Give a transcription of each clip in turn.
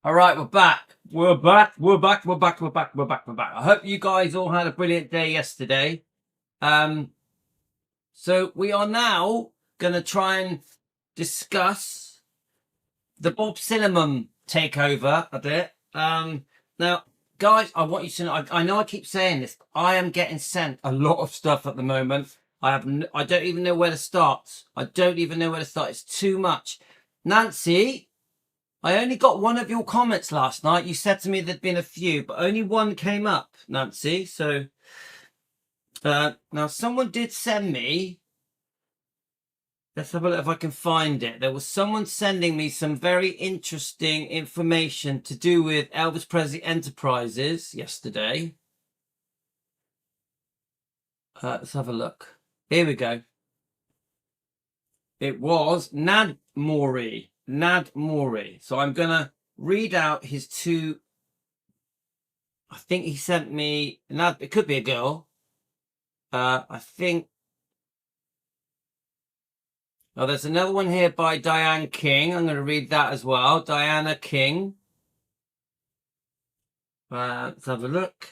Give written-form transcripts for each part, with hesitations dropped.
All right, we're back. We're back. We're back. We're back. We're back. We're back. We're back. I hope you guys all had a brilliant day yesterday. So we are now going to try and discuss the Bob Cinnamon takeover a bit. Now, guys, I want you to know. I know I keep saying this. I am getting sent a lot of stuff at the moment. I don't even know where to start. I don't even know where to start. It's too much. Nancy, I only got one of your comments last night. You said to me there'd been a few, but only one came up, Nancy. So now someone did send me. Let's have a look if I can find it. There was someone sending me some very interesting information to do with Elvis Presley Enterprises yesterday. Let's have a look. Here we go. It was Nad Mori. So I'm going to read out his two. I think he sent me, it could be a girl. I think. Oh, there's another one here by Diane King. I'm going to read that as well. Diana King. Let's have a look.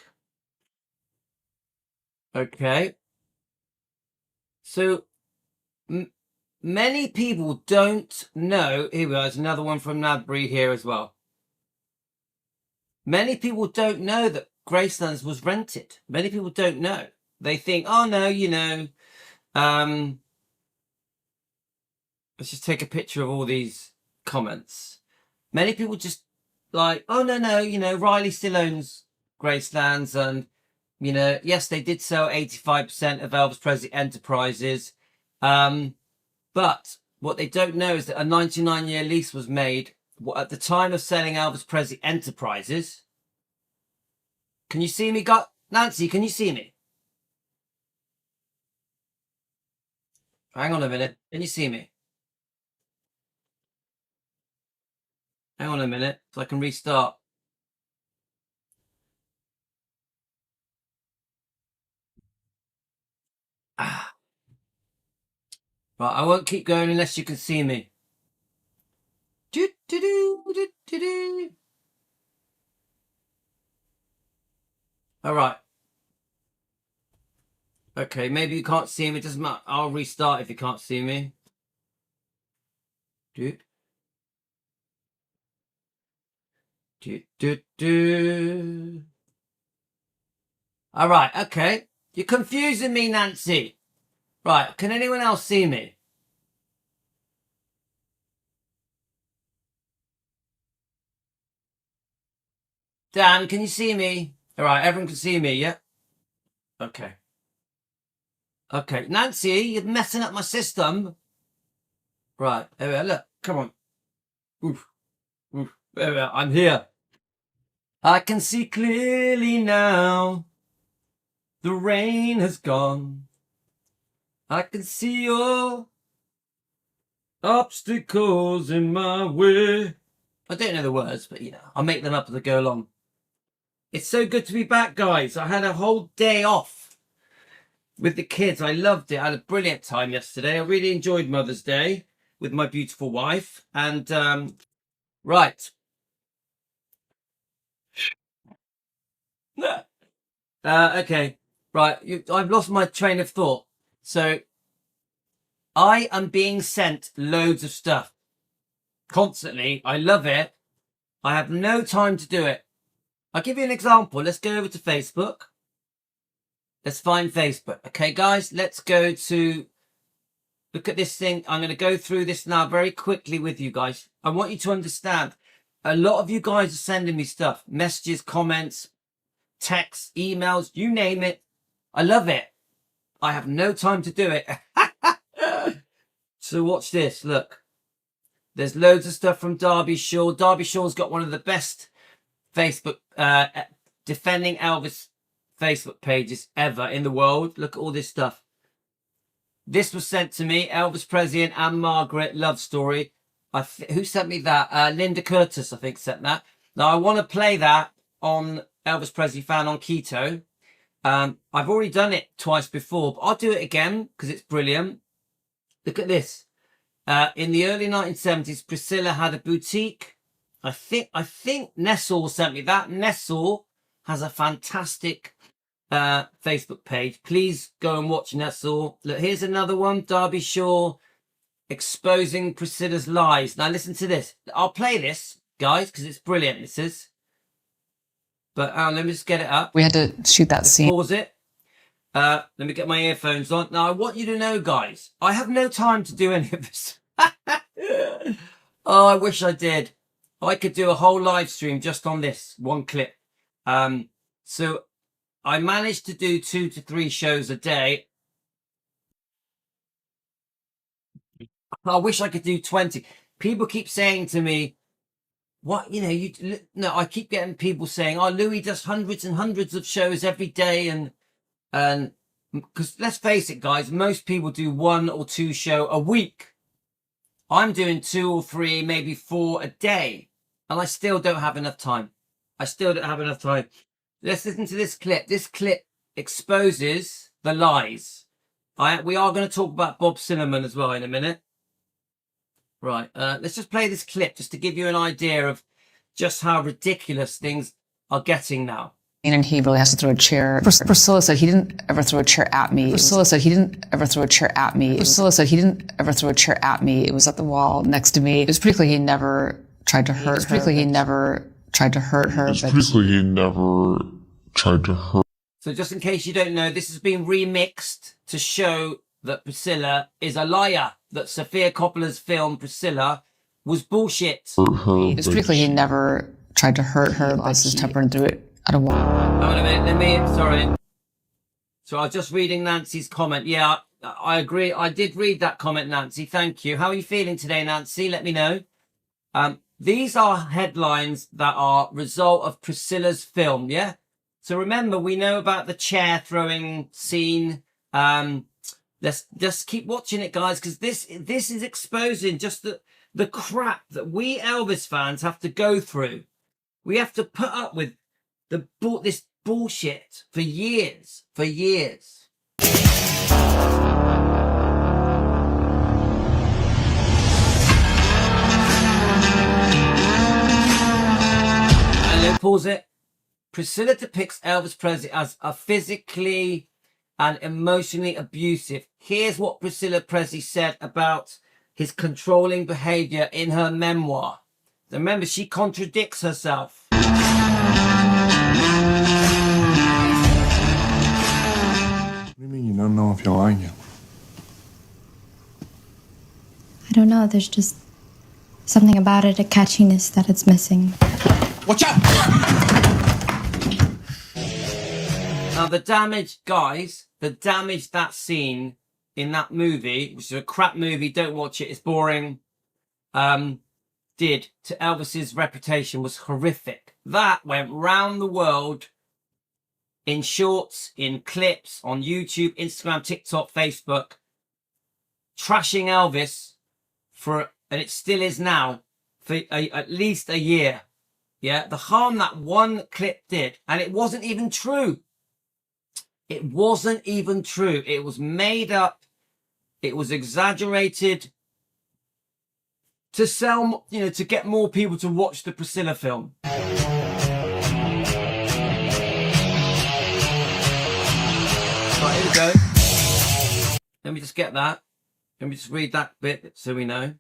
Okay. So many people don't know. Here we are. There's another one from Nadbury here as well. Many people don't know that Graceland was rented. Many people don't know. They think, oh no, let's just take a picture of all these comments. Many people just like, oh no, Riley still owns Gracelands, and yes, they did sell 85% of Elvis Presley Enterprises. But what they don't know is that a 99-year lease was made at the time of selling Elvis Presley Enterprises. Can you see me? Nancy, can you see me? Hang on a minute. Can you see me? Hang on a minute so I can restart. Right, I won't keep going unless you can see me. All right. Okay, maybe you can't see me. It doesn't matter. I'll restart if you can't see me. All right, okay. You're confusing me, Nancy. Right, can anyone else see me? Dan, can you see me? All right, everyone can see me, yeah? Okay. Okay, Nancy, you're messing up my system. Right, there we are. Look, come on. Oof. There we are. I'm here. I can see clearly now. The rain has gone. I can see your obstacles in my way. I don't know the words, but I'll make them up as I go along. It's so good to be back, guys. I had a whole day off with the kids. I loved it. I had a brilliant time yesterday. I really enjoyed Mother's Day with my beautiful wife. And right. Okay. Right. I've lost my train of thought. So I am being sent loads of stuff constantly. I love it. I have no time to do it. I'll give you an example. Let's go over to Facebook. Let's find Facebook. Okay, guys, let's go to look at this thing. I'm going to go through this now very quickly with you guys. I want you to understand. A lot of you guys are sending me stuff, messages, comments, texts, emails, you name it. I love it. I have no time to do it. So watch this. Look, there's loads of stuff from Derby Shaw. Derby Shaw's got one of the best Facebook defending Elvis Facebook pages ever in the world. Look at all this stuff. This was sent to me. Elvis Presley and Anne Margaret love story. Who sent me that? Linda Curtis, I think, sent that. Now I want to play that on Elvis Presley Fan on Keto. I've already done it twice before, but I'll do it again because it's brilliant. Look at this. In the early 1970s, Priscilla had a boutique I think Nestle sent me that. Nestle has a fantastic Facebook page. Please go and watch Nestle. Look, here's another one. Derby Shore exposing Priscilla's lies. Now listen to this. I'll play this, guys, because it's brilliant. This is. But let me just get it up. We had to shoot that scene. Pause it. Let me get my earphones on. Now I want you to know, guys, I have no time to do any of this. Oh, I wish I did. I could do a whole live stream just on this one clip. So I managed to do 2 to 3 shows a day. I wish I could do 20. People keep saying to me, what, you know, no, I keep getting people saying, oh, Louis does hundreds and hundreds of shows every day. And because let's face it, guys, most people do 1 or 2 show a week. I'm doing 2 or 3, maybe 4 a day. And I still don't have enough time. Let's listen to this clip. This clip exposes the lies. We are going to talk about Bob Cinnamon as well in a minute. Right. Let's just play this clip just to give you an idea of just how ridiculous things are getting now. And he really has to throw a chair. Priscilla said he didn't ever throw a chair at me. Priscilla said he didn't ever throw a chair at me. Priscilla said he didn't ever throw a chair at me. It was at the wall next to me. It was pretty clear he never tried to hurt her. He never tried to hurt her. So just in case you don't know, this has been remixed to show that Priscilla is a liar, that Sofia Coppola's film Priscilla was bullshit. It was pretty clear he never tried to hurt her, lost his temper and threw it at a wall. Hold on a minute, sorry. So I was just reading Nancy's comment. Yeah, I agree. I did read that comment, Nancy. Thank you. How are you feeling today, Nancy? Let me know. These are headlines that are result of Priscilla's film, yeah? So remember, we know about the chair throwing scene. Let's just keep watching it, guys, because this is exposing just the crap that we Elvis fans have to go through. We have to put up with this bullshit for years. Pause it. Priscilla depicts Elvis Presley as a physically and emotionally abusive. Here's what Priscilla Presley said about his controlling behavior in her memoir. Remember, she contradicts herself. What do you mean you don't know if you like it? I don't know. There's just something about it, a catchiness that it's missing. Watch out! Now the damage, guys, that scene in that movie, which is a crap movie, don't watch it, it's boring, did to Elvis's reputation was horrific. That went round the world in shorts, in clips, on YouTube, Instagram, TikTok, Facebook, trashing Elvis and it still is now, for at least a year. Yeah, the harm that one clip did, and it wasn't even true. It wasn't even true. It was made up. It was exaggerated to sell, to get more people to watch the Priscilla film. Right, here we go. Let me just get that. Let me just read that bit so we know.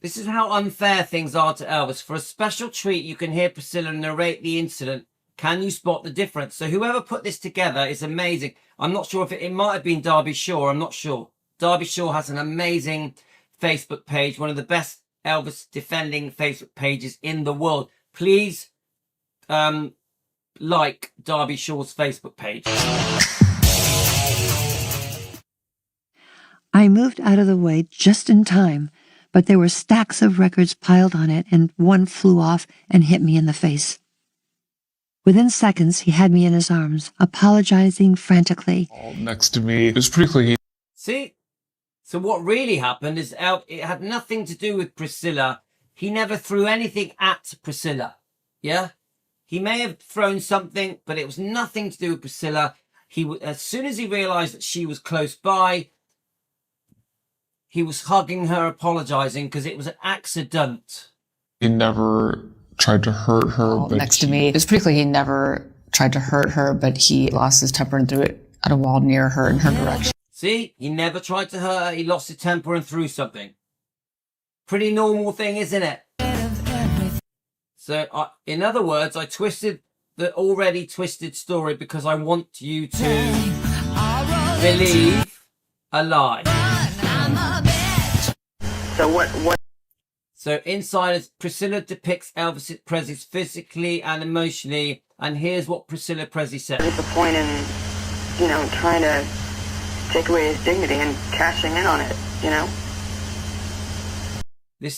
This is how unfair things are to Elvis. For a special treat, you can hear Priscilla narrate the incident. Can you spot the difference? So whoever put this together is amazing. I'm not sure if it might have been Derby Shore. I'm not sure. Derby Shore has an amazing Facebook page, one of the best Elvis defending Facebook pages in the world. Please like Derby Shore's Facebook page. I moved out of the way just in time, but there were stacks of records piled on it, and one flew off and hit me in the face. Within seconds, he had me in his arms, apologizing frantically. All next to me. It was pretty clear. See? So what really happened is it had nothing to do with Priscilla. He never threw anything at Priscilla. Yeah? He may have thrown something, but it was nothing to do with Priscilla. As soon as he realized that she was close by, he was hugging her, apologizing because it was an accident. He never tried to hurt her, but Next to me. It was pretty clear he never tried to hurt her, but he lost his temper and threw it at a wall near her in her direction. See, he never tried to hurt her. He lost his temper and threw something. Pretty normal thing, isn't it? So, in other words, I twisted the already twisted story because I want you to believe a lie. So what? So inside, Priscilla depicts Elvis Presley physically and emotionally, and here's what Priscilla Presley said. What's the point in, trying to take away his dignity and cashing in on it,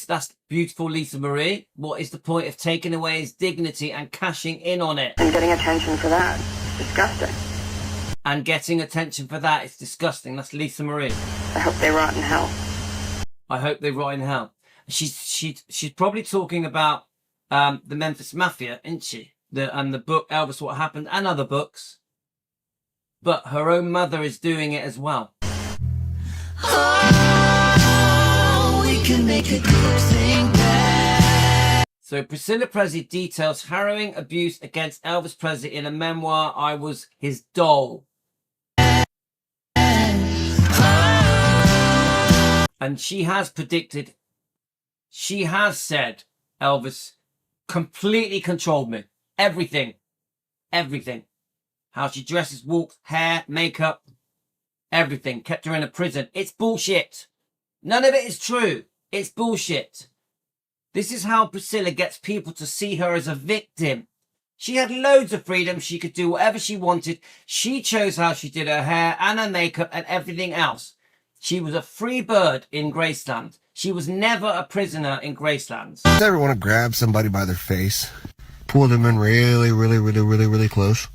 That's beautiful, Lisa Marie. What is the point of taking away his dignity and cashing in on it? And getting attention for that. It's disgusting. And getting attention for that is disgusting. That's Lisa Marie. I hope they rot in hell. I hope they rot in hell. She's probably talking about the Memphis Mafia, isn't she? The book Elvis, What Happened, and other books. But her own mother is doing it as well. Oh, we can make a good thing back. So Priscilla Presley details harrowing abuse against Elvis Presley in a memoir, I Was His Doll. And she has predicted, she has said, Elvis completely controlled me. Everything. Everything. How she dresses, walks, hair, makeup, everything. Kept her in a prison. It's bullshit. None of it is true. It's bullshit. This is how Priscilla gets people to see her as a victim. She had loads of freedom. She could do whatever she wanted. She chose how she did her hair and her makeup and everything else. She was a free bird in Graceland. She was never a prisoner in Graceland. You ever want to grab somebody by their face, pull them in really close?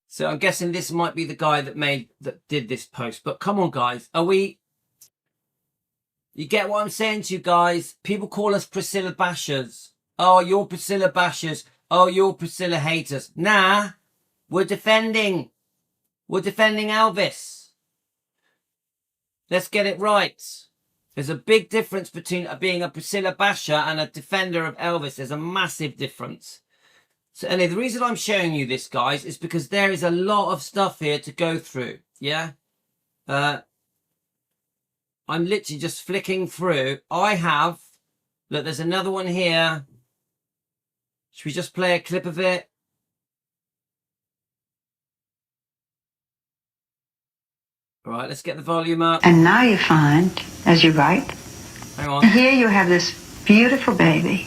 So I'm guessing this might be the guy that did this post. But come on, guys. You get what I'm saying to you guys? People call us Priscilla bashers. Oh, you're Priscilla bashers. Oh, you're Priscilla haters. Nah, we're defending Elvis. Let's get it right. There's a big difference between being a Priscilla basher and a defender of Elvis. There's a massive difference. So anyway, the reason I'm showing you this, guys, is because there is a lot of stuff here to go through. Yeah? I'm literally just flicking through. Look, there's another one here. Should we just play a clip of it? All right, let's get the volume up. And now you find, as you write, Hang on. here you have this beautiful baby.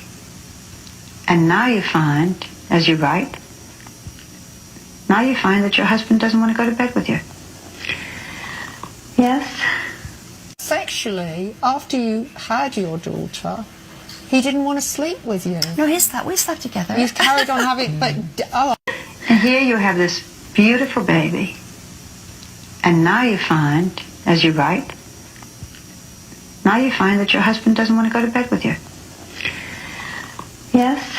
And now you find, as you write, now you find that your husband doesn't want to go to bed with you. Yes? Sexually, after you had your daughter, he didn't want to sleep with you. No, we slept together. You've carried on having, but And here you have this beautiful baby. And now you find, as you write, now you find that your husband doesn't want to go to bed with you. Yes?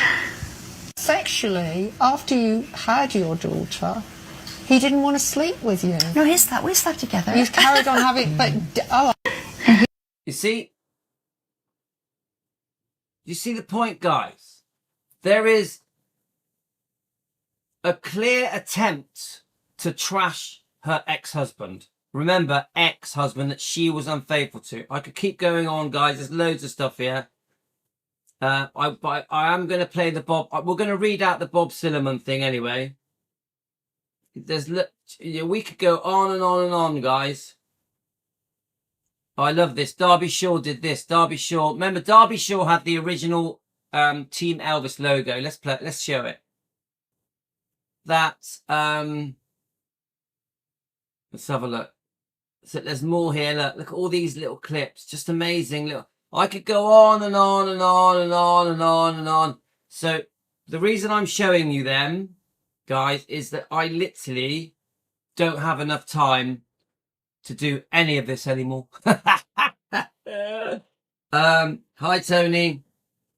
sexually, after you had your daughter, he didn't want to sleep with you. No, we slept together. You've carried on having, but You see the point, guys? There is a clear attempt to trash her ex-husband. Remember, ex-husband that she was unfaithful to. I could keep going on, guys. There's loads of stuff here. I am going to play the Bob. We're going to read out the Bob Silliman thing anyway. We could go on and on and on, guys. I love this. Derby Shaw did this. Derby Shaw. Remember, Derby Shaw had the original Team Elvis logo. Let's show it. That's let's have a look. So there's more here. Look at all these little clips. Just amazing little. I could go on and on and on and on and on and on. So the reason I'm showing you them, guys, is that I literally don't have enough time to do any of this anymore. Hi, Tony.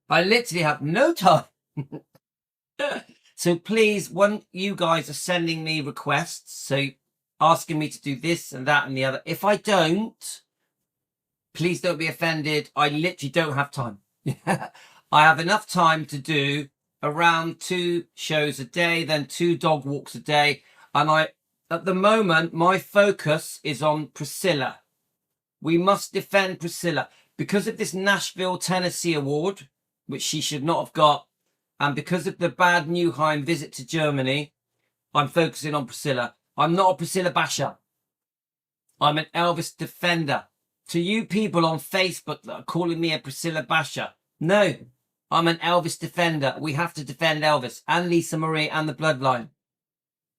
I literally have no time. So please, when you guys are sending me requests, so asking me to do this and that and the other, if I don't, Please don't be offended. I literally don't have time. I have enough time to do around 2 shows a day, then 2 dog walks a day. And at the moment, my focus is on Priscilla. We must defend Priscilla because of this Nashville, Tennessee award, which she should not have got. And because of the bad Newheim visit to Germany, I'm focusing on Priscilla. I'm not a Priscilla basher. I'm an Elvis defender. To you people on Facebook that are calling me a Priscilla basher, no, I'm an Elvis defender. We have to defend Elvis and Lisa Marie and the bloodline.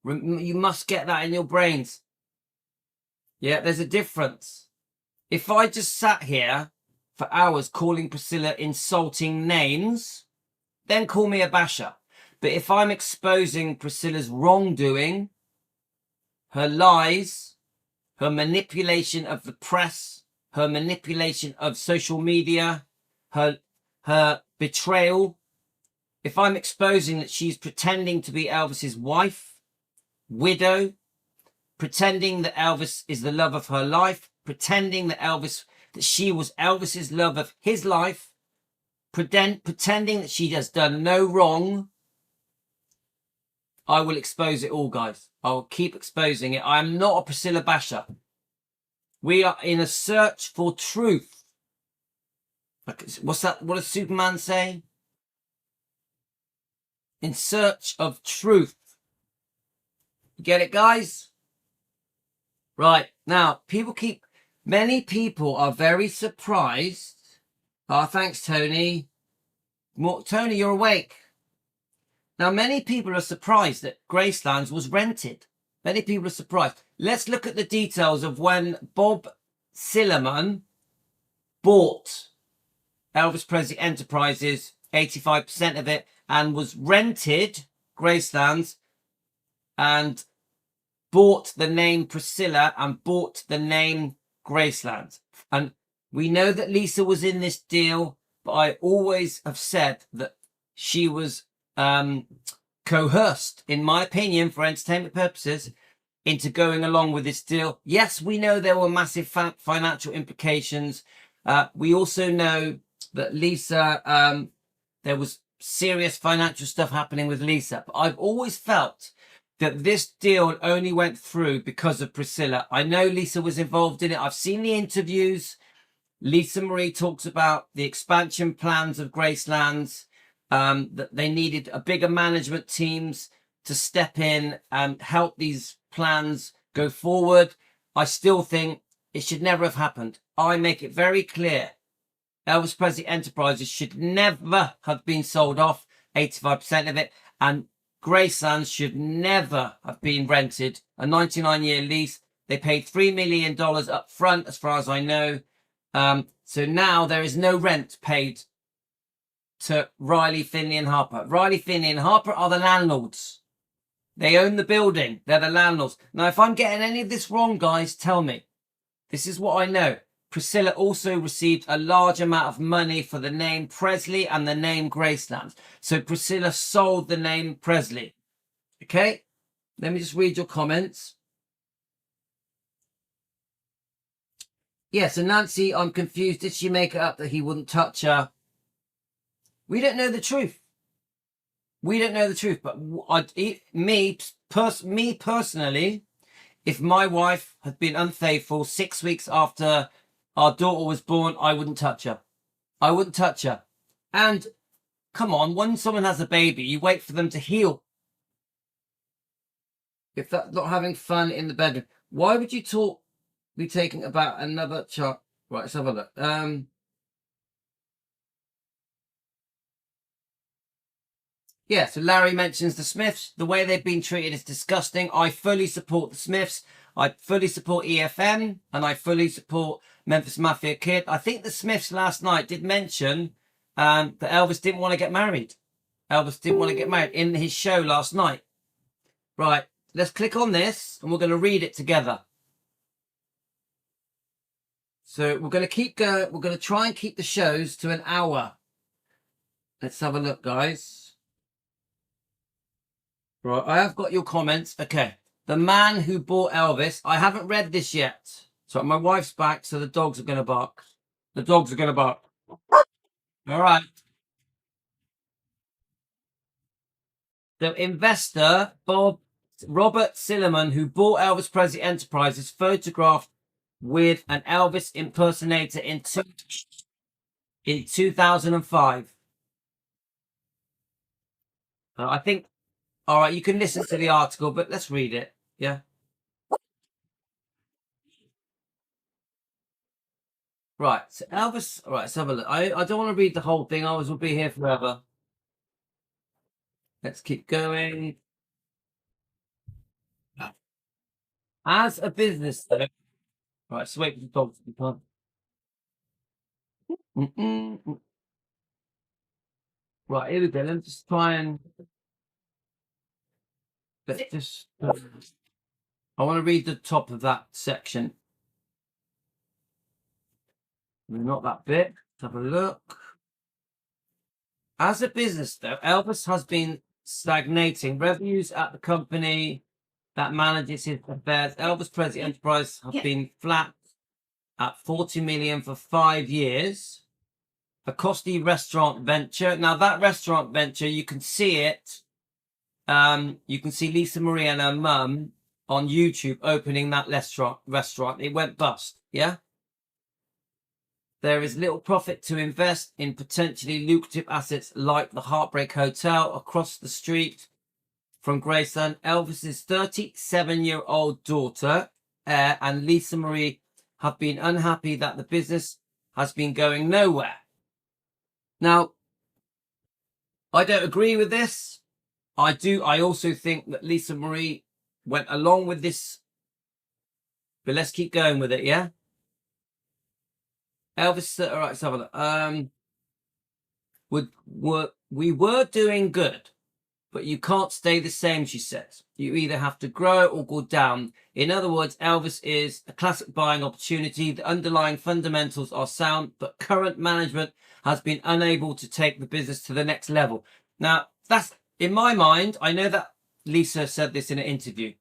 You must get that in your brains. Yeah, there's a difference. If I just sat here for hours calling Priscilla insulting names, then call me a basher. But if I'm exposing Priscilla's wrongdoing, her lies, her manipulation of the press, her manipulation of social media, her betrayal, if I'm exposing that she's pretending to be Elvis's wife, widow, pretending that Elvis is the love of her life, pretending that she was Elvis's love of his life, pretending that she has done no wrong, I will expose it all, guys. I will keep exposing it. I am not a Priscilla basher. We are in a search for truth. What's that? What does Superman say? In search of truth. You get it, guys? Right. Now, many people are very surprised. Thanks, Tony. Tony, you're awake. Now, many people are surprised that Graceland was rented. Many people are surprised. Let's look at the details of when Bob Silliman bought Elvis Presley Enterprises, 85% of it, and was rented Graceland and bought the name Priscilla and bought the name Graceland. And we know that Lisa was in this deal, but I always have said that she was coerced, in my opinion, for entertainment purposes, into going along with this deal. Yes, we know there were massive financial implications. We also know that Lisa, there was serious financial stuff happening with Lisa. But I've always felt that this deal only went through because of Priscilla. I know Lisa was involved in it. I've seen the interviews. Lisa Marie talks about the expansion plans of Graceland's, that they needed a bigger management teams to step in and help these plans go forward. I still think it should never have happened. I make it very clear. Elvis Presley Enterprises should never have been sold off, 85% of it, and Graceland should never have been rented. A 99-year lease. They paid $3 million up front, as far as I know. So now there is no rent paid to Riley, Finley and Harper. Riley, Finley and Harper are the landlords. They own the building. They're the landlords. Now, if I'm getting any of this wrong, guys, tell me. This is what I know. Priscilla also received a large amount of money for the name Presley and the name Graceland. So Priscilla sold the name Presley. Okay? Let me just read your comments. Yeah, so Nancy, I'm confused. Did she make it up that he wouldn't touch her? We don't know the truth. We don't know the truth. But me personally, if my wife had been unfaithful 6 weeks after our daughter was born, I wouldn't touch her. I wouldn't touch her. And come on, when someone has a baby, you wait for them to heal. If that's not having fun in the bedroom, why would you be taking about another child? Right, let's have a look. Yeah, so Larry mentions the Smiths. The way they've been treated is disgusting. I fully support the Smiths. I fully support EFM. And I fully support Memphis Mafia Kid. I think the Smiths last night did mention that Elvis didn't want to get married. Elvis didn't want to get married in his show last night. Right, let's click on this and we're going to read it together. So we're going to keep going. We're going to try and keep the shows to an hour. Let's have a look, guys. Right, I have got your comments. Okay. The man who bought Elvis. I haven't read this yet. So my wife's back, so the dogs are going to bark. The dogs are going to bark. All right. The investor, Robert Silliman, who bought Elvis Presley Enterprises, photographed with an Elvis impersonator in 2005. I think, all right, you can listen to the article, but let's read it. Yeah. Right. So Elvis, all right, let's have a look. I don't want to read the whole thing. Ours will be here forever. Let's keep going. As a business, though, right, so wait for the dogs to be fun. Right, here we go. Let's just try and let's just. I want to read the top of that section. Not that bit. Let's have a look. As a business, though, Elvis has been stagnating. Revenues at the company that manages his affairs, Elvis Presley Enterprise, have been flat at 40 million for 5 years. A costly restaurant venture. Now that restaurant venture, you can see it. You can see Lisa Marie and her mum on YouTube opening that restaurant. It went bust. Yeah. There is little profit to invest in potentially lucrative assets like the Heartbreak Hotel across the street from Graceland. Elvis's 37-year-old daughter and Lisa Marie have been unhappy that the business has been going nowhere. Now, I don't agree with this. I also think that Lisa Marie went along with this. But let's keep going with it, yeah? Elvis, all right, let's have a look. We were doing good, but you can't stay the same, she says. You either have to grow or go down. In other words, Elvis is a classic buying opportunity. The underlying fundamentals are sound, but current management has been unable to take the business to the next level. Now, that's, in my mind, I know that Lisa said this in an interview,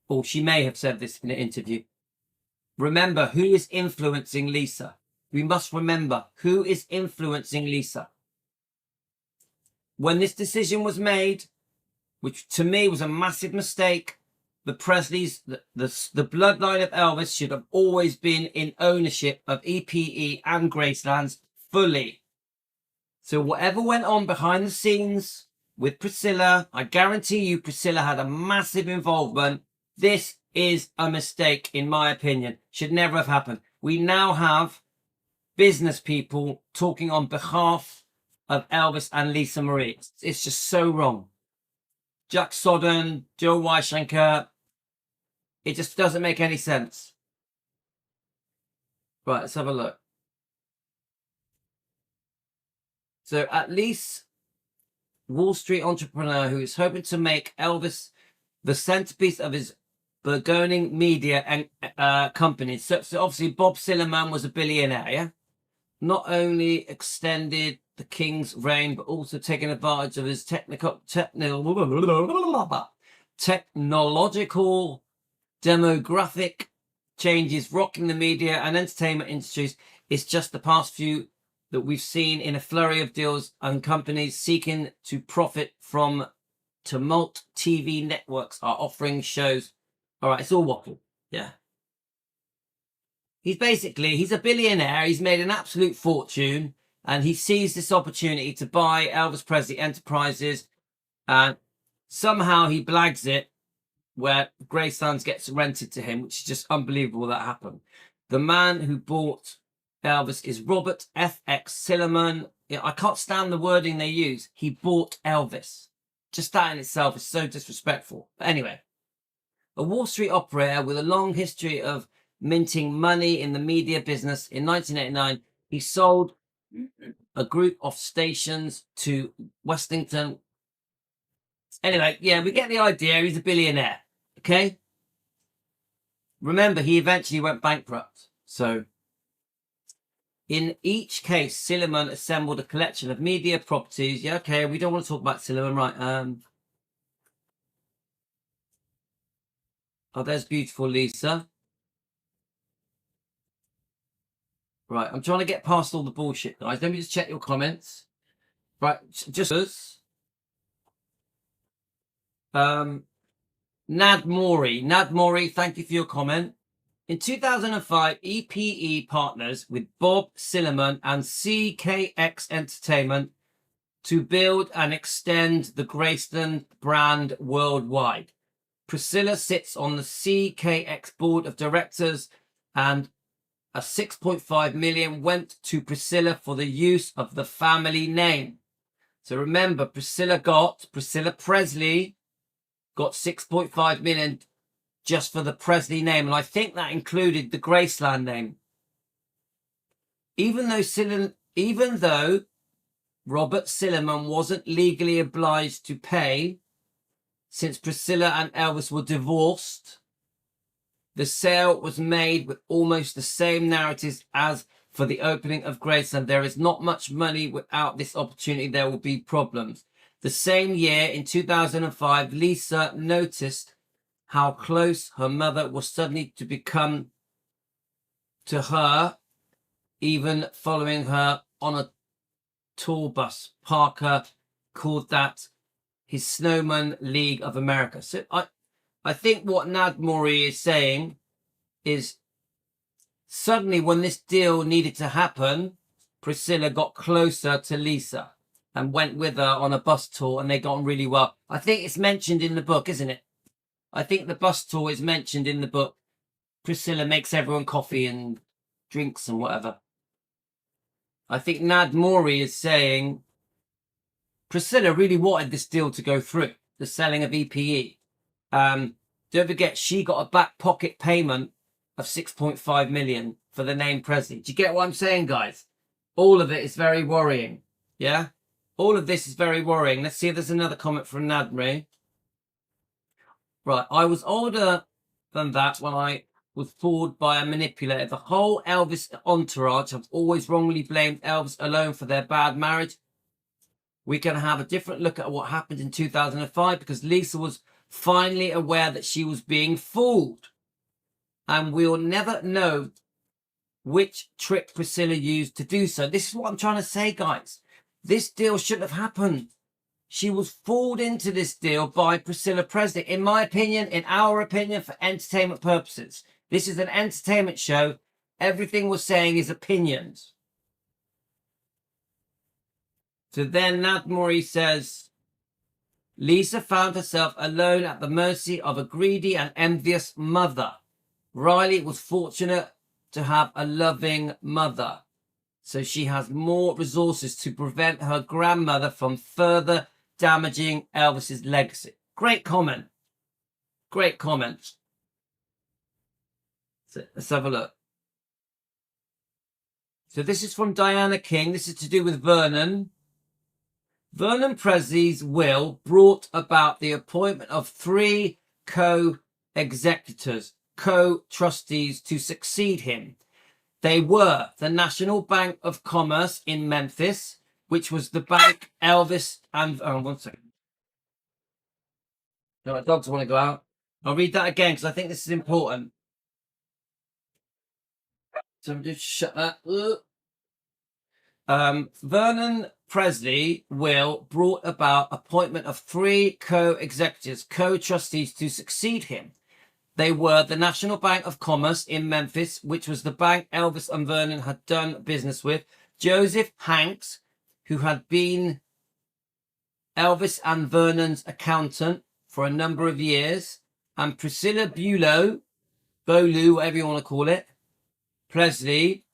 or she may have said this in an interview. Remember, who is influencing Lisa? We must remember who is influencing Lisa. When this decision was made, which to me was a massive mistake, the Presleys, the bloodline of Elvis should have always been in ownership of EPE and Gracelands fully. So whatever went on behind the scenes with Priscilla, I guarantee you Priscilla had a massive involvement. This is a mistake, in my opinion. Should never have happened. We now have business people talking on behalf of Elvis and Lisa Marie. It's just so wrong. Jack Sodden, Joe Weishenker. It just doesn't make any sense. Right, let's have a look. So at least Wall Street entrepreneur who is hoping to make Elvis the centerpiece of his burgeoning media and companies. So obviously Bob Silliman was a billionaire, yeah? Not only extended the king's reign, but also taken advantage of his technological, demographic changes rocking the media and entertainment industries. It's just the past few that we've seen in a flurry of deals and companies seeking to profit from tumult. TV networks are offering shows. All right, it's all waffle. Yeah. He's a billionaire. He's made an absolute fortune and he sees this opportunity to buy Elvis Presley Enterprises and somehow he blags it where Graceland gets rented to him, which is just unbelievable that happened. The man who bought Elvis is Robert F.X. Silliman. I can't stand the wording they use. He bought Elvis. Just that in itself is so disrespectful. But anyway, a Wall Street operator with a long history of minting money in the media business. In 1989, he sold a group of stations to Westington. Anyway, yeah, we get the idea. He's a billionaire. Okay? Remember, he eventually went bankrupt. So, in each case, Silliman assembled a collection of media properties. Yeah, okay, we don't want to talk about Silliman, right? Oh, there's beautiful Lisa. Right, I'm trying to get past all the bullshit, guys. Let me just check your comments. Right, just Nad Mori, thank you for your comment. In 2005, EPE partners with Bob Silliman and CKX Entertainment to build and extend the Graceland brand worldwide. Priscilla sits on the CKX board of directors, and a 6.5 million went to Priscilla for the use of the family name. So remember, Priscilla Presley got 6.5 million just for the Presley name, and I think that included the Graceland name. Even though Robert Silliman wasn't legally obliged to pay, since Priscilla and Elvis were divorced, the sale was made with almost the same narratives as for the opening of Graceland. There is not much money. Without this opportunity, there will be problems. The same year, in 2005, Lisa noticed how close her mother was suddenly to become to her, even following her on a tour bus. Parker called that his Snowman League of America. So I think what Nad Mori is saying is suddenly when this deal needed to happen, Priscilla got closer to Lisa and went with her on a bus tour, and they got on really well. I think it's mentioned in the book, isn't it? I think the bus tour is mentioned in the book. Priscilla makes everyone coffee and drinks and whatever. I think Nad Mori is saying Priscilla really wanted this deal to go through, the selling of EPE. Don't forget, she got a back pocket payment of 6.5 million for the name Presley. Do you get what I'm saying, guys? All of it is very worrying. Yeah? All of this is very worrying. Let's see if there's another comment from Nadri. Right, I was older than that when I was fooled by a manipulator. The whole Elvis entourage have always wrongly blamed Elvis alone for their bad marriage. We can have a different look at what happened in 2005 because Lisa was finally aware that she was being fooled. And we'll never know which trick Priscilla used to do so. This is what I'm trying to say, guys. This deal shouldn't have happened. She was fooled into this deal by Priscilla Presley. In my opinion, in our opinion, for entertainment purposes. This is an entertainment show. Everything we're saying is opinions. So then Nat Mori says, Lisa found herself alone at the mercy of a greedy and envious mother. Riley was fortunate to have a loving mother, so she has more resources to prevent her grandmother from further damaging Elvis's legacy. Great comment. Great comment. So let's have a look. So this is from Diana King. This is to do with Vernon. Vernon Presley's will brought about the appointment of 3 co-executors, co-trustees to succeed him. They were the National Bank of Commerce in Memphis, which was the bank Elvis and... Oh, one second. No, my dogs want to go out. I'll read that again because I think this is important. So just shut that. Vernon Presley will brought about appointment of 3 co-executives, co-trustees to succeed him. They were the National Bank of Commerce in Memphis, which was the bank Elvis and Vernon had done business with, Joseph Hanks, who had been Elvis and Vernon's accountant for a number of years, and Priscilla Bolu, whatever you want to call it, Presley,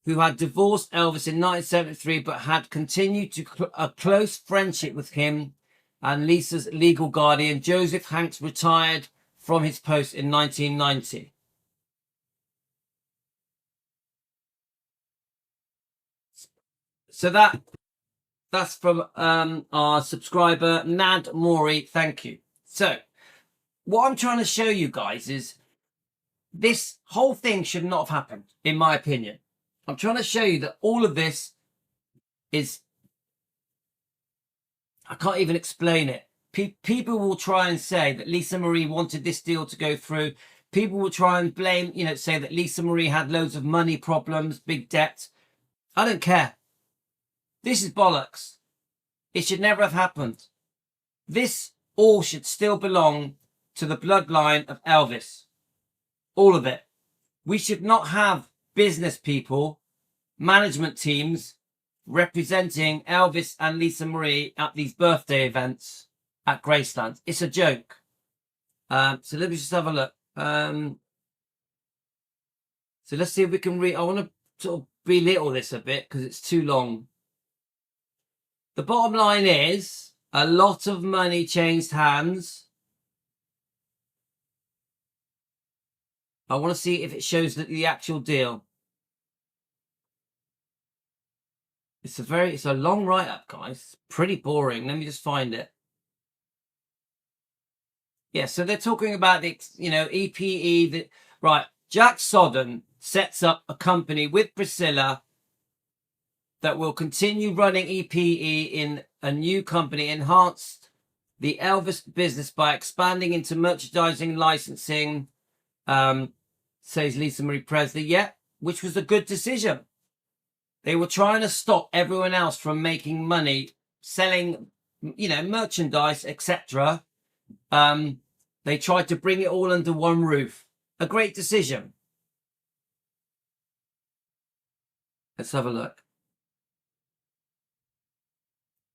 who had divorced Elvis in 1973 but had continued to a close friendship with him and Lisa's legal guardian. Joseph Hanks retired from his post in 1990. So that's from our subscriber, Nad Mori. Thank you. So what I'm trying to show you guys is this whole thing should not have happened, in my opinion. I'm trying to show you that all of this is... I can't even explain it. People will try and say that Lisa Marie wanted this deal to go through People will try and blame, say that Lisa Marie had loads of money problems, big debt. I don't care. This is bollocks. It should never have happened. This all should still belong to the bloodline of Elvis. All of it. We should not have business people, management teams representing Elvis and Lisa Marie at these birthday events at Graceland. It's a joke. So let me just have a look. So let's see if we can read. I want to sort of belittle this a bit because it's too long. The bottom line is a lot of money changed hands. I want to see if it shows the actual deal. It's a long write-up, guys. It's pretty boring. Let me just find it. Yeah, so they're talking about the, EPE. Right, Jack Sodden sets up a company with Priscilla that will continue running EPE in a new company, enhanced the Elvis business by expanding into merchandising, licensing, says Lisa Marie Presley. Yeah, which was a good decision. They were trying to stop everyone else from making money, selling, merchandise, etc. They tried to bring it all under one roof. A great decision. Let's have a look.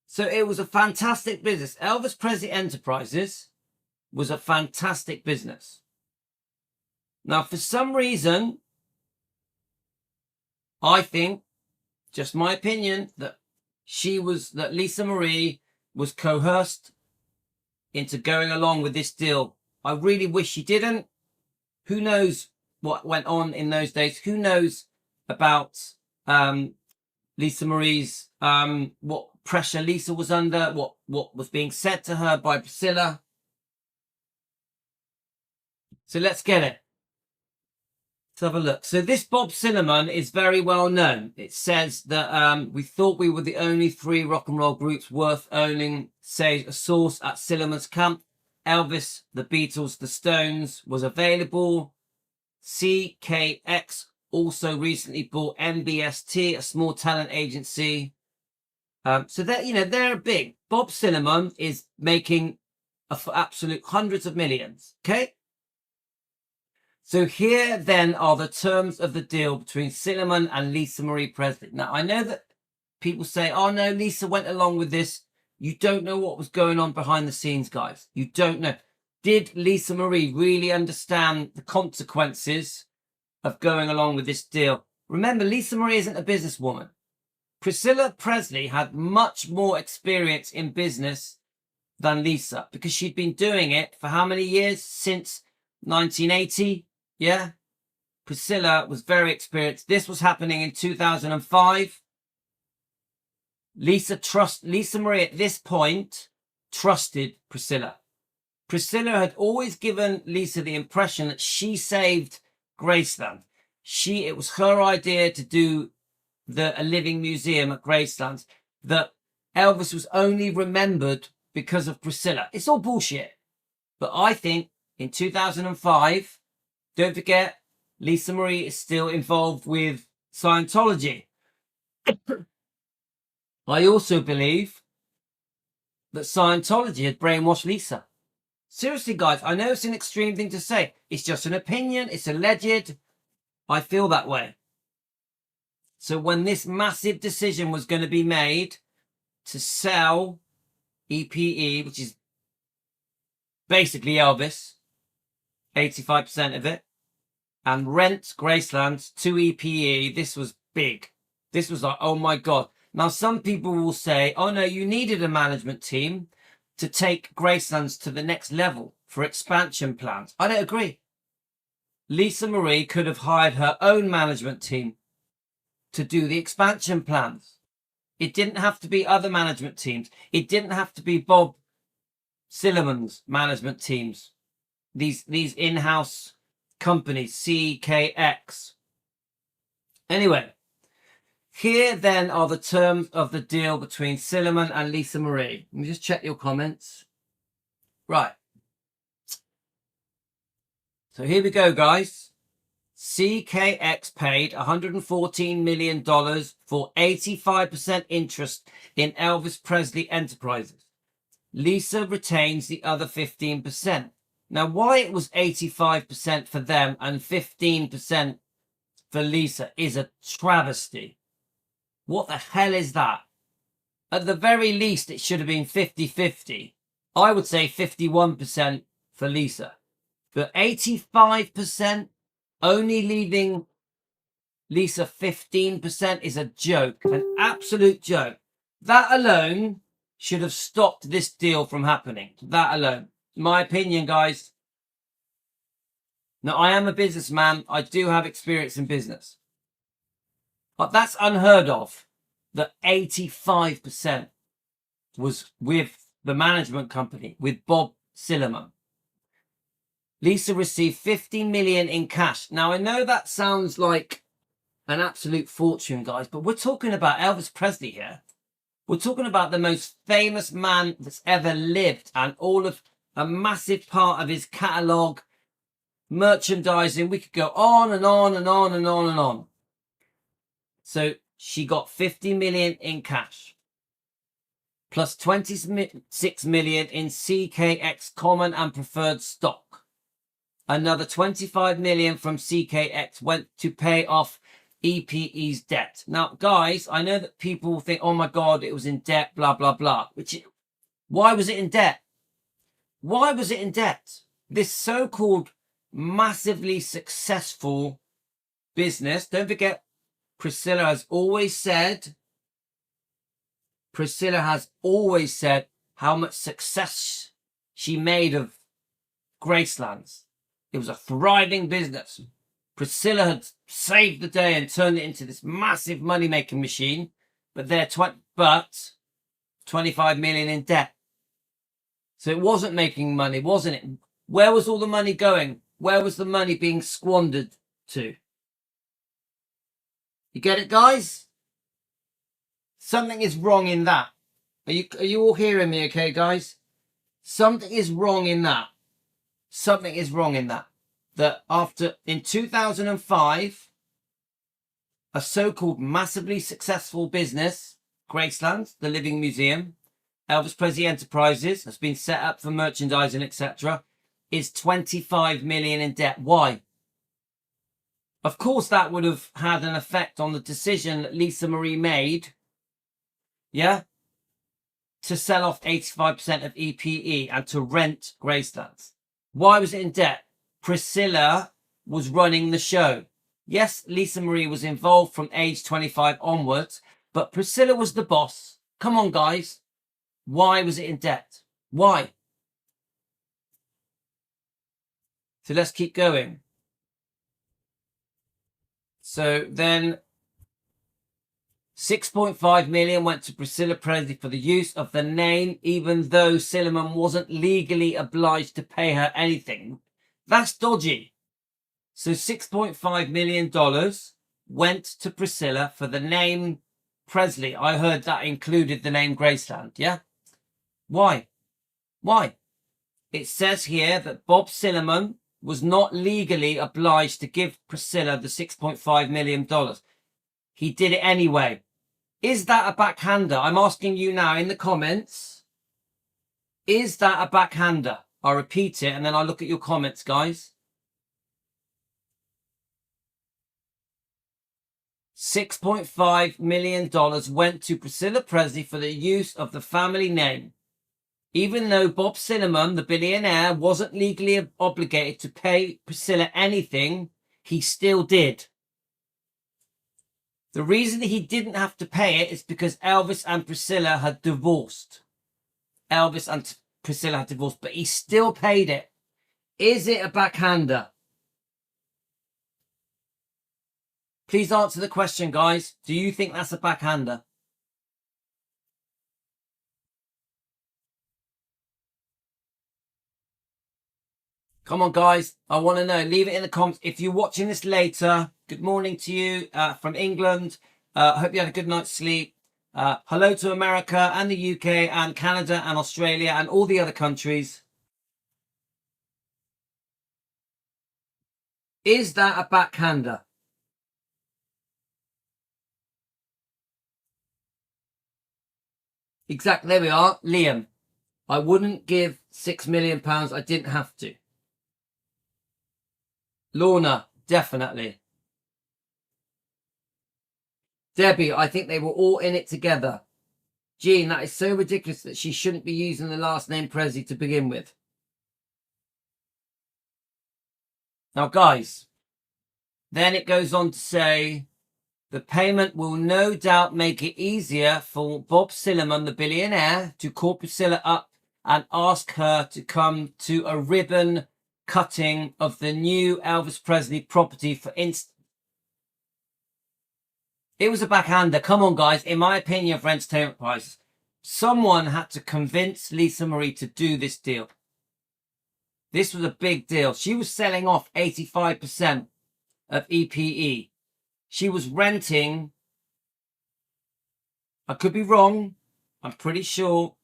So it was a fantastic business. Elvis Presley Enterprises was a fantastic business. Now, for some reason, I think, just my opinion, that Lisa Marie was coerced into going along with this deal. I really wish she didn't. Who knows what went on in those days? Who knows about Lisa Marie's, what pressure Lisa was under, what was being said to her by Priscilla. So let's get it. Let's have a look. So this Bob Cinnamon is very well known. It says that we thought we were the only 3 rock and roll groups worth owning, says a source at Cinnamons camp. Elvis, the Beatles, the Stones was available. CKX also recently bought MBST, a small talent agency. So that they're big. Bob Cinnamon is making absolute hundreds of millions. Okay. So here then are the terms of the deal between Cinnamon and Lisa Marie Presley. Now I know that people say, "Oh no, Lisa went along with this." You don't know what was going on behind the scenes, guys. You don't know. Did Lisa Marie really understand the consequences of going along with this deal? Remember, Lisa Marie isn't a businesswoman. Priscilla Presley had much more experience in business than Lisa because she'd been doing it for how many years? Since 1980. Yeah. Priscilla was very experienced. This was happening in 2005. Lisa Marie at this point trusted Priscilla. Priscilla had always given Lisa the impression that she saved Graceland. It was her idea to do a living museum at Graceland, that Elvis was only remembered because of Priscilla. It's all bullshit. But I think in 2005, don't forget, Lisa Marie is still involved with Scientology. I also believe that Scientology had brainwashed Lisa. Seriously, guys, I know it's an extreme thing to say. It's just an opinion. It's alleged. I feel that way. So when this massive decision was going to be made to sell EPE, which is basically Elvis, 85% of it, and rent Graceland to EPE, this was big. This was like, oh my God. Now, some people will say, oh no, you needed a management team to take Gracelands to the next level for expansion plans. I don't agree. Lisa Marie could have hired her own management team to do the expansion plans. It didn't have to be other management teams. It didn't have to be Bob Cinnamons management teams. These in-house companies, CKX. Anyway, here then are the terms of the deal between Cinnamon and Lisa Marie. Let me just check your comments. Right. So here we go, guys. CKX paid $114 million for 85% interest in Elvis Presley Enterprises. Lisa retains the other 15%. Now, why it was 85% for them and 15% for Lisa is a travesty. What the hell is that? At the very least, it should have been 50-50. I would say 51% for Lisa. But 85%, only leaving Lisa 15% is a joke, an absolute joke. That alone should have stopped this deal from happening. That alone. My opinion, guys. Now, I am a businessman. I do have experience in business. But that's unheard of, that 85% was with the management company, with Bob Silliman. Lisa received $50 million in cash. Now, I know that sounds like an absolute fortune, guys, but we're talking about Elvis Presley here. We're talking about the most famous man that's ever lived, and all of a massive part of his catalogue, merchandising. We could go on and on and on and on and on. So she got $50 million in cash, plus $26 million in CKX common and preferred stock. Another $25 million from CKX went to pay off EPE's debt. Now, guys, I know that people think, oh my God, it was in debt, blah, blah, blah. Why was it in debt? Why was it in debt? This so-called massively successful business, don't forget, Priscilla has always said how much success she made of Graceland. It was a thriving business. Priscilla had saved the day and turned it into this massive money-making machine, but they're 25 million in debt. So it wasn't making money, wasn't it? Where was all the money going? Where was the money being squandered to? You get it, guys? Something is wrong in that. Are you all hearing me, okay, guys? Something is wrong in that. Something is wrong in that. That in 2005, a so-called massively successful business, Graceland, the Living Museum, Elvis Presley Enterprises, has been set up for merchandising, etc., is 25 million in debt. Why? Of course, that would have had an effect on the decision that Lisa Marie made, yeah, to sell off 85% of EPE and to rent Graceland. Why was it in debt? Priscilla was running the show. Yes, Lisa Marie was involved from age 25 onwards, but Priscilla was the boss. Come on, guys. Why was it in debt? Why? So let's keep going. So then 6.5 million went to Priscilla Presley for the use of the name, even though Silliman wasn't legally obliged to pay her anything. That's dodgy. So $6.5 million went to Priscilla for the name Presley. I heard that included the name Graceland, yeah? Why? Why? It says here that Bob Silliman was not legally obliged to give Priscilla the $6.5 million. He did it anyway. Is that a backhander? I'm asking you now in the comments. Is that a backhander? I'll repeat it and then I'll look at your comments, guys. $6.5 million went to Priscilla Presley for the use of the family name. Even though Bob Silliman, the billionaire, wasn't legally obligated to pay Priscilla anything, he still did. The reason he didn't have to pay it is because Elvis and Priscilla had divorced. Elvis and Priscilla had divorced, but he still paid it. Is it a backhander? Please answer the question, guys. Do you think that's a backhander? Come on, guys. I want to know. Leave it in the comments. If you're watching this later, good morning to you from England. I hope you had a good night's sleep. Hello to America and the UK and Canada and Australia and all the other countries. Is that a backhander? Exactly. There we are. Liam. I wouldn't give £6 million. I didn't have to. Lorna. Definitely. Debbie. I think they were all in it together. Jean. That is so ridiculous that she shouldn't be using the last name Prezi to begin with. Now, guys. Then it goes on to say, the payment will no doubt make it easier for Bob Silliman, the billionaire, to call Priscilla up and ask her to come to a ribbon cutting of the new Elvis Presley property for instance. It was a backhander. Come on, guys. In my opinion, for entertainment prices, someone had to convince Lisa Marie to do this deal. This was a big deal. She was selling off 85% of EPE. She was renting, I could be wrong, I'm pretty sure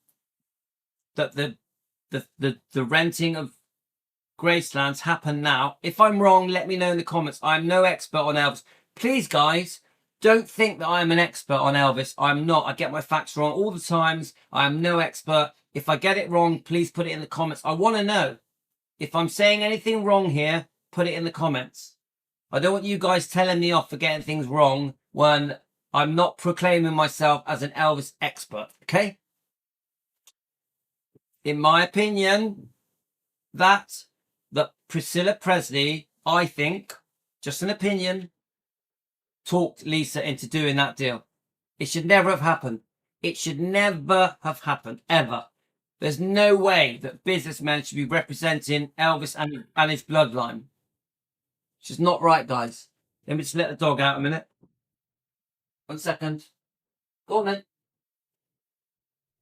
that the renting of Graceland's happened now. If I'm wrong, let me know in the comments. I'm no expert on Elvis. Please, guys, don't think that I'm an expert on Elvis. I'm not. I get my facts wrong all the times. I am no expert. If I get it wrong, please put it in the comments. I want to know. If I'm saying anything wrong here, put it in the comments. I don't want you guys telling me off for getting things wrong when I'm not proclaiming myself as an Elvis expert, okay? In my opinion, that Priscilla Presley, I think, just an opinion, talked Lisa into doing that deal. It should never have happened. It should never have happened, ever. There's no way that businessmen should be representing Elvis and his bloodline. It's just not right, guys. Let me just let the dog out a minute. 1 second. Go on then.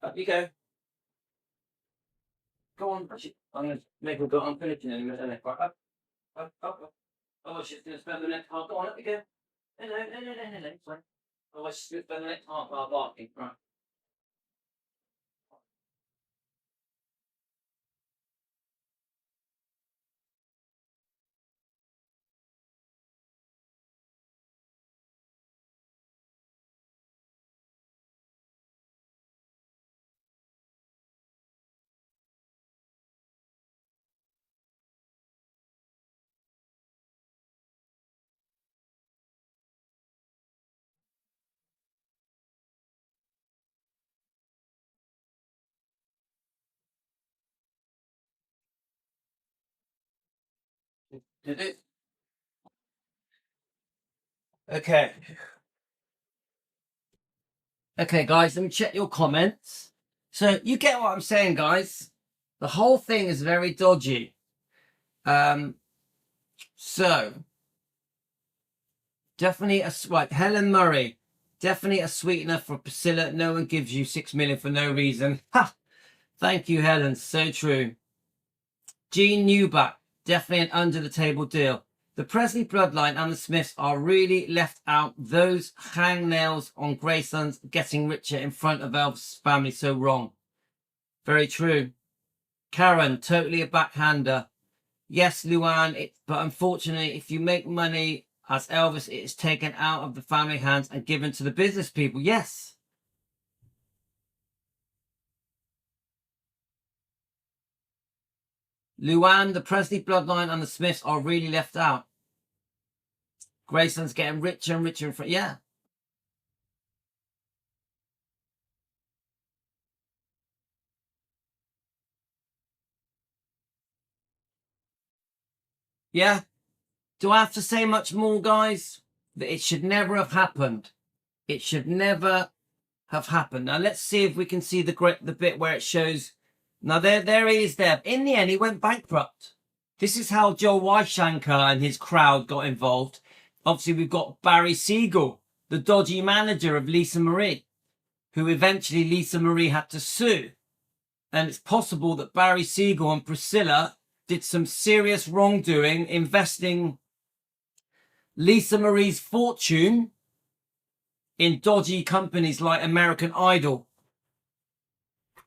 Up you go. Go on. I'm going to make her go. I'm finishing in a minute. Right, up. Oh, she's going to spend the next half. Go on, up you go. No. It's fine. Oh, she's going to spend the next half hour barking. Right. Did it? Okay. Okay, guys, let me check your comments. So you get what I'm saying, guys. The whole thing is very dodgy. So definitely right. Helen Murray, definitely a sweetener for Priscilla. No one gives you $6 million for no reason. Ha! Thank you, Helen. So true. Jean Newback, definitely an under the table deal. The Presley bloodline and the Smiths are really left out. Those hangnails on Graceland's getting richer in front of Elvis' family so wrong. Very true. Karen, totally a backhander. Yes, Luann, but unfortunately, if you make money as Elvis, it is taken out of the family hands and given to the business people. Yes. Luann, the Presley bloodline and the Smiths are really left out. Graceland's getting richer and richer in front. Yeah. Yeah. Do I have to say much more, guys? That it should never have happened. It should never have happened. Now let's see if we can see the bit where it shows. Now there he is there. In the end, he went bankrupt. This is how Joe Weishankar and his crowd got involved. Obviously, we've got Barry Siegel, the dodgy manager of Lisa Marie, who eventually Lisa Marie had to sue. And it's possible that Barry Siegel and Priscilla did some serious wrongdoing, investing Lisa Marie's fortune in dodgy companies like American Idol.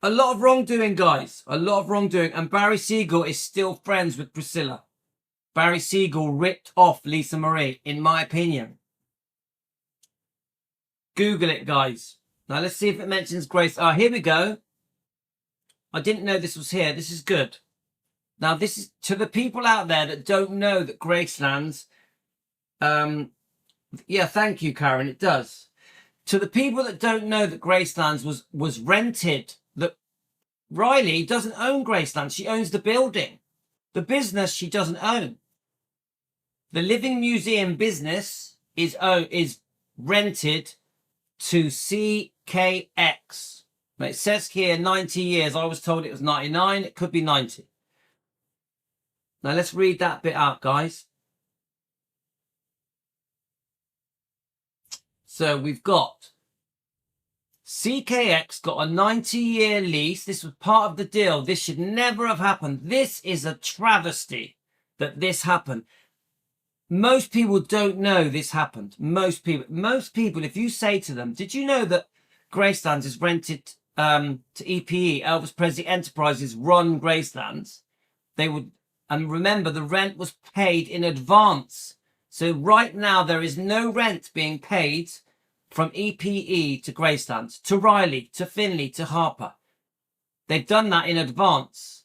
A lot of wrongdoing, guys. A lot of wrongdoing. And Barry Siegel is still friends with Priscilla. Barry Siegel ripped off Lisa Marie, in my opinion. Google it, guys. Now let's see if it mentions Grace. Ah, here we go. I didn't know this was here. This is good. Now, this is to the people out there that don't know that Graceland's, yeah, thank you, Karen. It does. To the people that don't know that Graceland's was rented, that Riley doesn't own Graceland. She owns the building. The business she doesn't own. The Living Museum business is rented to CKX. It says here 90 years. I was told it was 99. It could be 90. Now let's read that bit out, guys. So we've got CKX got a 90-year lease. This was part of the deal. This should never have happened. This is a travesty that this happened. Most people don't know this happened. Most people, if you say to them, did you know that Graceland is rented to EPE, Elvis Presley Enterprises run Gracelands? They would, and remember, the rent was paid in advance. So right now there is no rent being paid from EPE to Graceland, to Riley, to Finley, to Harper. They've done that in advance.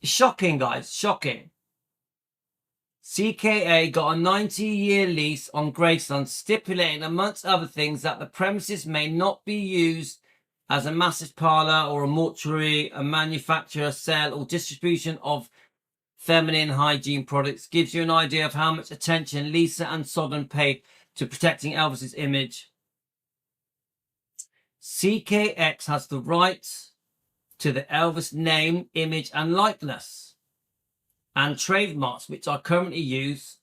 Shocking, guys, shocking. CKA got a 90-year lease on Graceland, stipulating, amongst other things, that the premises may not be used as a massage parlour or a mortuary, a manufacture, sale or distribution of feminine hygiene products. Gives you an idea of how much attention Lisa and Sodden paid to protecting Elvis's image. CKX has the rights to the Elvis name, image and likeness and trademarks, which are currently used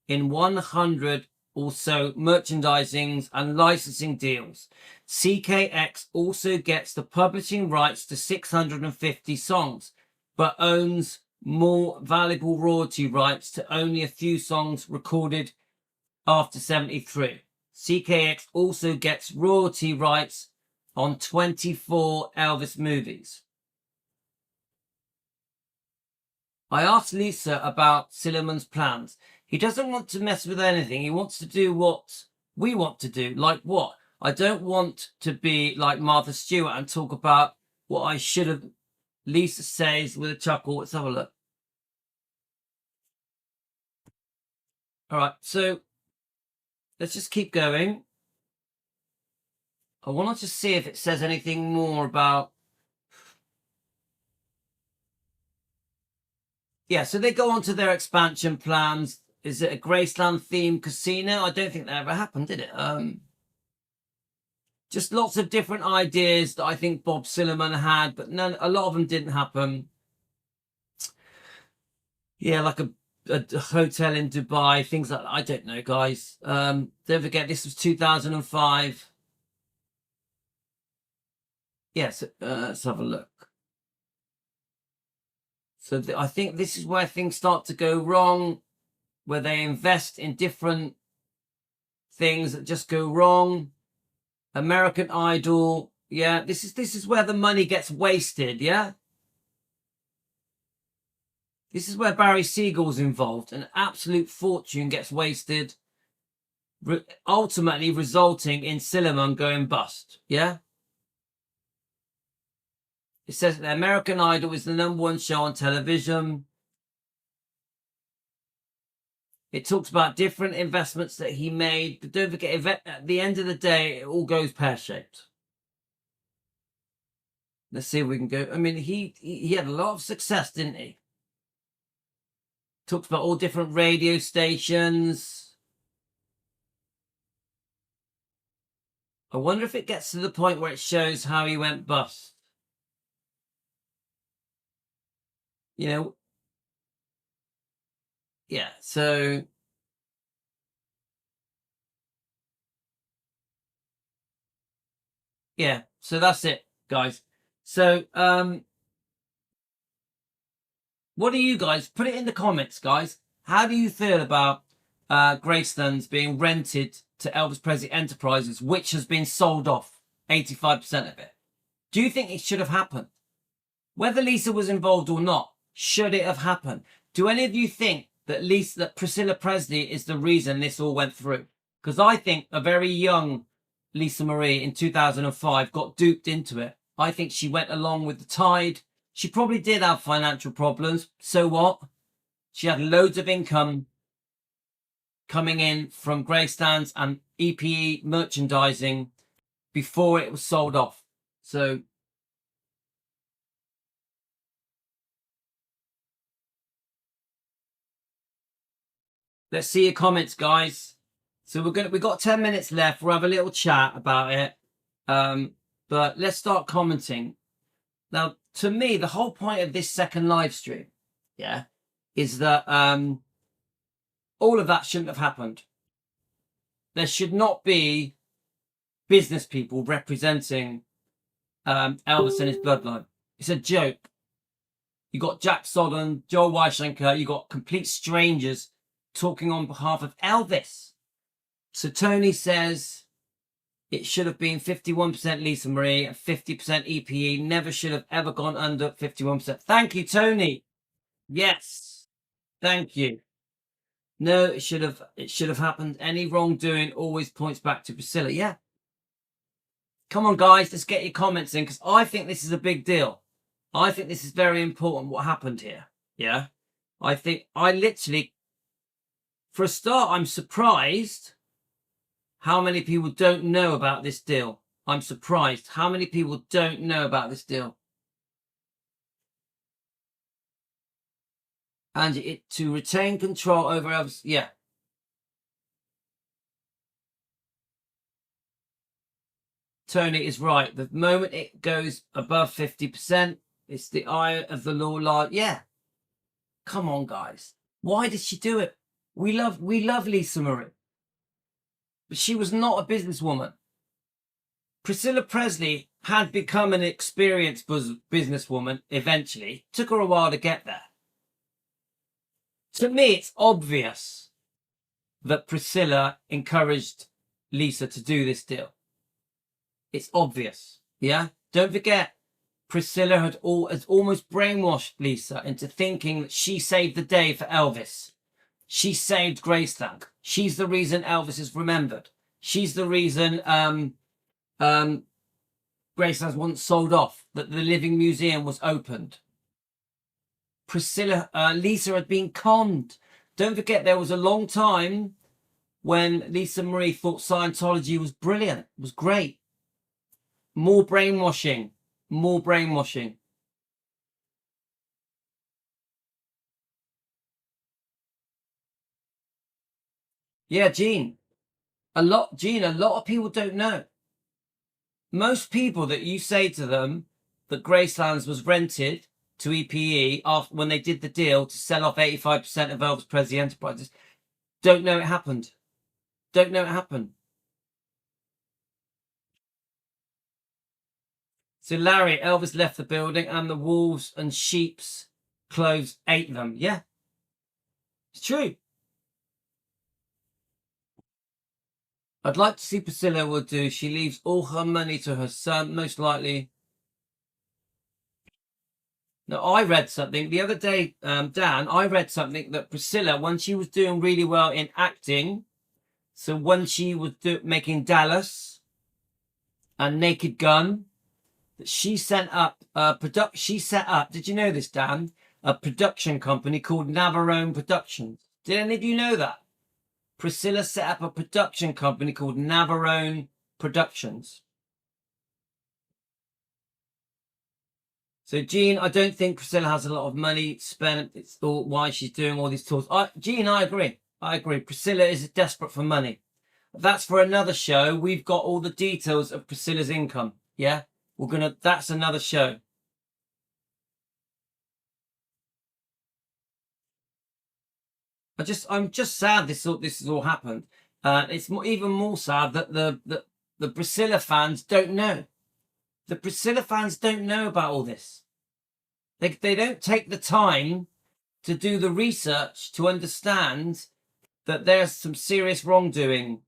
in 100 or so merchandising and licensing deals. CKX also gets the publishing rights to 650 songs, but owns more valuable royalty rights to only a few songs recorded after 73. CKX also gets royalty rights on 24 Elvis movies. I asked Lisa about Silliman's plans. He doesn't want to mess with anything. He wants to do what we want to do. Like what? I don't want to be like Martha Stewart and talk about what I should have. Lisa says with a chuckle. Let's have a look. All right, so let's just keep going. I want to just see if it says anything more about... Yeah, so they go on to their expansion plans. Is it a Graceland themed casino? I don't think that ever happened, did it? Just lots of different ideas that I think Bob Silliman had, but a lot of them didn't happen. Yeah, like a hotel in Dubai, things like that. I don't know, guys. Don't forget, this was 2005. Yes, let's have a look. So I think this is where things start to go wrong, where they invest in different things that just go wrong. American Idol, yeah, this is where the money gets wasted, yeah? This is where Barry Siegel's involved. An absolute fortune gets wasted, ultimately resulting in Silliman going bust, yeah? It says that American Idol is the #1 show on television. It talks about different investments that he made. But don't forget, at the end of the day, it all goes pear-shaped. Let's see if we can go. I mean, he had a lot of success, didn't he? Talks about all different radio stations. I wonder if it gets to the point where it shows how he went bust. You know, yeah, so yeah, so that's it, guys. So what do you guys put it in the comments, guys? How do you feel about Graceland's being rented to Elvis Presley Enterprises, which has been sold off 85% of it? Do you think it should have happened? Whether Lisa was involved or not, should it have happened? Do any of you think that Priscilla Presley is the reason this all went through? Because I think a very young Lisa Marie in 2005 got duped into it. I think she went along with the tide. She probably did have financial problems. So what? She had loads of income coming in from Graceland and EPE merchandising before it was sold off. So let's see your comments, guys. So we've got 10 minutes left. We'll have a little chat about it. But let's start commenting. Now, to me, the whole point of this second live stream, yeah, is that all of that shouldn't have happened. There should not be business people representing Elvis and his bloodline. It's a joke. You got Jack Sodden, Joel Weishenker, you got complete strangers talking on behalf of Elvis. So Tony says it should have been 51% Lisa Marie and 50% EPE. Never should have ever gone under 51%. Thank you, Tony. Yes. Thank you. No, it should have happened. Any wrongdoing always points back to Priscilla. Yeah. Come on, guys, let's get your comments in, because I think this is a big deal. I think this is very important what happened here. Yeah. I literally, for a start, I'm surprised how many people don't know about this deal. I'm surprised how many people don't know about this deal. And to retain control over Elvis, yeah. Tony is right. The moment it goes above 50%, it's the eye of the law. Yeah. Come on, guys. Why did she do it? We love Lisa Marie. But she was not a businesswoman. Priscilla Presley had become an experienced businesswoman eventually. Took her a while to get there. To me, it's obvious that Priscilla encouraged Lisa to do this deal. It's obvious, yeah? Don't forget, Priscilla had almost brainwashed Lisa into thinking that she saved the day for Elvis. She saved Graceland. She's the reason Elvis is remembered. She's the reason Graceland wasn't sold off, that the Living Museum was opened. Lisa had been conned. Don't forget, there was a long time when Lisa Marie thought Scientology was brilliant, was great. More brainwashing. More brainwashing. Yeah, Gene. A lot of people don't know. Most people that you say to them that Gracelands was rented to EPE after when they did the deal to sell off 85% of Elvis Presley Enterprises don't know it happened. Don't know it happened. So Larry, Elvis left the building and the wolves and sheep's clothes ate them. Yeah, it's true. I'd like to see Priscilla would do. She leaves all her money to her son, most likely. Now, I read something the other day, Dan, I read something that Priscilla, when she was doing really well in acting, so when she was making Dallas and Naked Gun, that she set up, did you know this, Dan? A production company called Navarone Productions. Did any of you know that? Priscilla set up a production company called Navarone Productions. So, Jean, I don't think Priscilla has a lot of money spent. It's all why she's doing all these tours. Jean, I agree. I agree. Priscilla is desperate for money. That's for another show. We've got all the details of Priscilla's income. Yeah? That's another show. I'm just sad this has all happened. It's even more sad that the Priscilla fans don't know. The Priscilla fans don't know about all this. They don't take the time to do the research to understand that there's some serious wrongdoing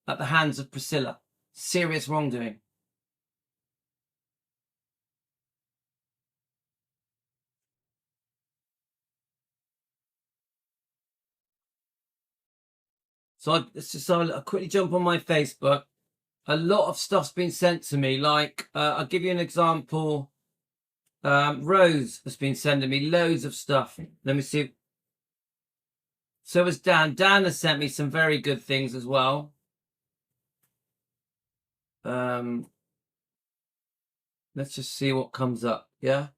at the hands of Priscilla. Serious wrongdoing. So I'll quickly jump on my Facebook. A lot of stuff's been sent to me. Like, I'll give you an example. Rose has been sending me loads of stuff. Let me see. So has Dan. Dan has sent me some very good things as well. Let's just see what comes up. Yeah.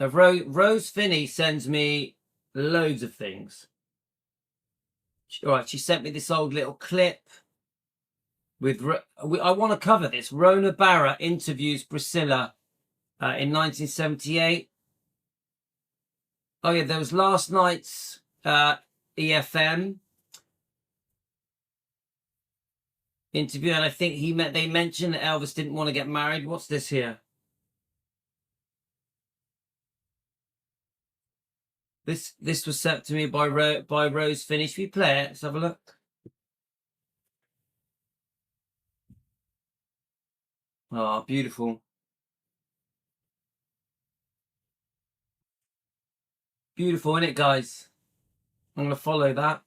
Rose Finney sends me loads of things. All right, she sent me this old little clip with. I want to cover this. Rona Barra interviews Priscilla in 1978. Oh yeah, there was last night's EFM interview, and I think they mentioned that Elvis didn't want to get married. What's this here? This was sent to me by Rose Finney. Should we play it? Let's have a look. Oh, beautiful. Beautiful, isn't it, guys? I'm going to follow that.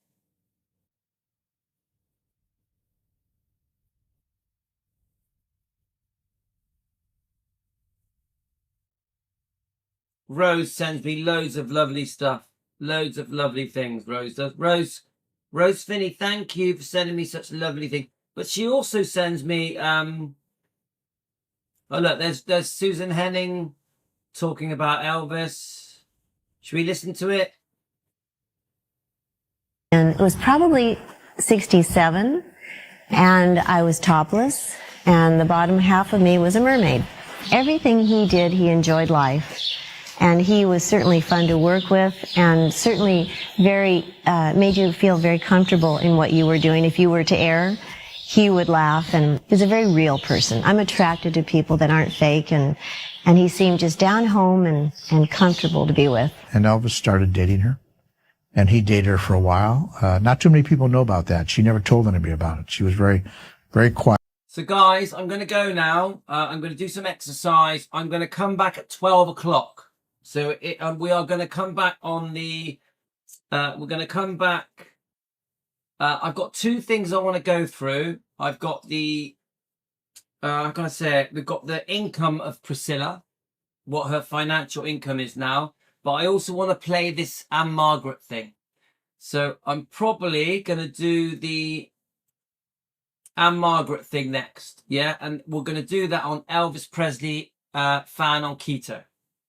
Rose sends me loads of lovely stuff. Loads of lovely things, Rose does. Rose Finney, thank you for sending me such lovely things. But she also sends me... Oh, look, there's Susan Henning talking about Elvis. Should we listen to it? And it was probably 67, and I was topless, and the bottom half of me was a mermaid. Everything he did, he enjoyed life. And he was certainly fun to work with, and certainly made you feel very comfortable in what you were doing. If you were to err, he would laugh, and he was a very real person. I'm attracted to people that aren't fake, and he seemed just down home and comfortable to be with. And Elvis started dating her, and he dated her for a while. Not too many people know about that. She never told anybody about it. She was very, very quiet. So guys, I'm going to go now. I'm going to do some exercise. I'm going to come back at 12 o'clock. So we are going to come back on the, we're going to come back. I've got two things I want to go through. I've got the, I'm going to say, we've got the income of Priscilla, what her financial income is now. But I also want to play this Anne Margaret thing. So I'm probably going to do the Anne Margaret thing next. Yeah. And we're going to do that on Elvis Presley fan on keto.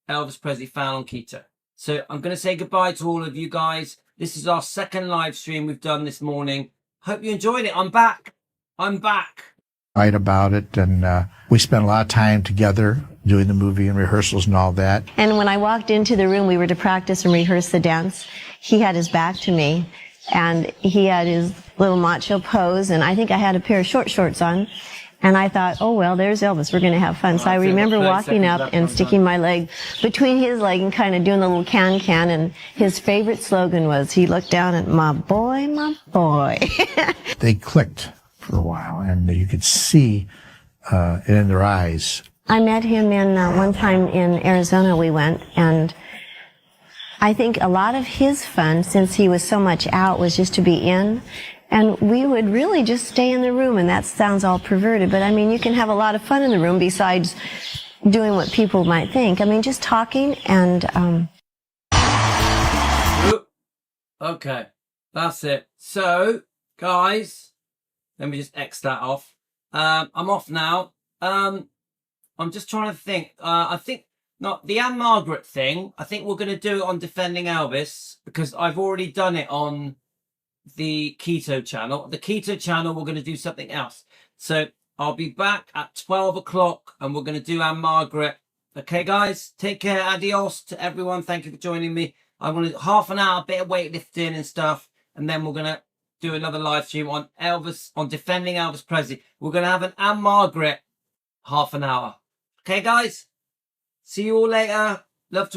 Elvis Presley fan on keto. So I'm going to say goodbye to all of you guys. This is our second live stream we've done this morning. Hope you enjoyed it. I'm back. Right about it, and we spent a lot of time together doing the movie and rehearsals and all that. And when I walked into the room, we were to practice and rehearse the dance. He had his back to me, and he had his little macho pose, and I think I had a pair of short shorts on. And I thought, oh, well, there's Elvis. We're going to have fun. So I remember walking up and sticking my leg between his leg and kind of doing the little can. And his favorite slogan was, he looked down at my boy, my boy. They clicked for a while, and you could see it in their eyes. I met him in one time in Arizona we went, and I think a lot of his fun, since he was so much out, was just to be in. And we would really just stay in the room, and that sounds all perverted, but I mean, you can have a lot of fun in the room besides doing what people might think. I mean, just talking and, Okay, that's it. So, guys, let me just X that off. I'm off now. I'm just trying to think. I think, not the Anne Margaret thing, I think we're going to do it on Defending Elvis, because I've already done it on the keto channel. The keto channel, we're going to do something else. So I'll be back at 12 o'clock and we're going to do Anne Margaret. Okay, guys, take care. Adios to everyone. Thank you for joining me. I'm going to half an hour, bit of weightlifting and stuff. And then we're going to do another live stream on Elvis, on Defending Elvis Presley. We're going to have an Anne Margaret half an hour. Okay, guys, see you all later. Love to